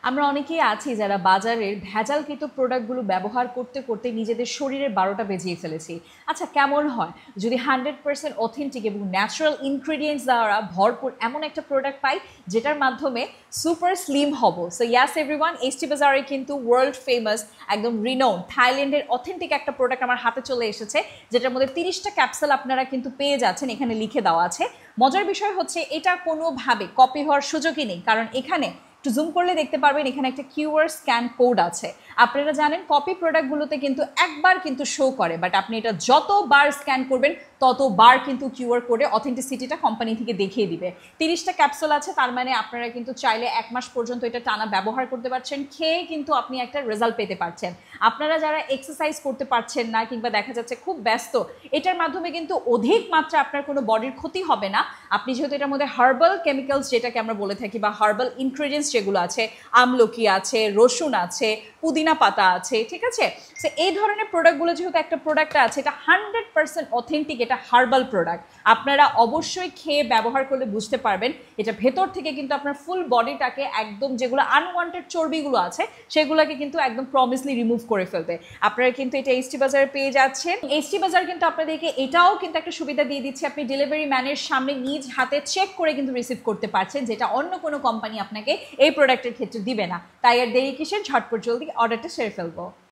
আমরা অনেকেই আছি যারা বাজারের ভেজালকৃত প্রোডাক্টগুলো ব্যবহার করতে করতে নিজেদের শরীরের ১২টা বেজিয়ে ফেলেছি। আচ্ছা, কেমন হয় যদি 100% অথেন্টিক এবং ন্যাচারাল ইনগ্রিডিয়েন্টস দ্বারা ভরপুর এমন একটা প্রোডাক্ট পাই যেটার মাধ্যমে সুপার স্লিম হব। সো ইয়াস এভরিওয়ান, এইচটি বাজারে কিন্তু ওয়ার্ল্ড ফেমাস, একদম রিনোন থাইল্যান্ডের অথেন্টিক একটা প্রোডাক্ট আমার হাতে চলে এসেছে, যেটার মধ্যে 30টা ক্যাপসুল আপনারা কিন্তু পেয়ে যাচ্ছেন, এখানে লিখে দেওয়া আছে। মজার বিষয় হচ্ছে এটা কোনোভাবে কপি হওয়ার সুযোগই নেই, কারণ এখানে একটু জুম করলে দেখতে পারবেন এখানে একটা কিউআর স্ক্যান কোড আছে। আপনারা জানেন কপি প্রোডাক্টগুলোতে কিন্তু একবার কিন্তু শো করে, বাট আপনি এটা যতবার স্ক্যান করবেন ততবার কিন্তু কিউআর কোডে অথেন্টিসিটিটা কোম্পানি থেকে দেখিয়ে দিবে। 30টা ক্যাপসুল আছে, তার মানে আপনারা কিন্তু চাইলে 1 মাস পর্যন্ত এটা টানা ব্যবহার করতে পারছেন, খেয়ে কিন্তু আপনি একটা রেজাল্ট পেতে পারছেন। আপনারা যারা এক্সারসাইজ করতে পারছেন না কিংবা দেখা যাচ্ছে খুব ব্যস্ত, এটার মাধ্যমে কিন্তু অধিক মাত্রা আপনার কোনো বডির ক্ষতি হবে না। আপনি যেহেতু এটার মধ্যে হার্বাল কেমিক্যালস যেটাকে আমরা বলে থাকি বা হার্বাল ইনগ্রিডিয়েন্টস যেগুলো আছে, আমলকি আছে, রসুন আছে, পুদিনা পাতা আছে, ঠিক আছে। সো এই ধরনের প্রোডাক্টগুলো যেহেতু একটা প্রোডাক্ট আছে, এটা 100% অথেন্টিক, এটা হার্বাল প্রোডাক্ট। আপনারা অবশ্যই খেয়ে ব্যবহার করলে বুঝতে পারবেন এটা ভেতর থেকে কিন্তু আপনার ফুল বডিটাকে একদম, যেগুলো আনওয়ান্টেড চর্বিগুলো আছে সেগুলোকে কিন্তু একদম প্রমিসলি রিমুভ করে ফেলবে। আপনারা কিন্তু এটা এইচটি বাজারে পেয়ে যাচ্ছেন। এইচটি বাজার কিন্তু আপনাদেরকে এটাও কিন্তু একটা সুবিধা দিয়ে দিচ্ছে, আপনি ডেলিভারি ম্যানের সামনে নিজ হাতে চেক করে কিন্তু রিসিভ করতে পারছেন, যেটা অন্য কোনো কোম্পানি আপনাকে এই প্রোডাক্টের ক্ষেত্রে দিবে না। তাই আর দেরি কিসের, ঝটপট জলদি অর্ডারটা সেরে ফেলবো।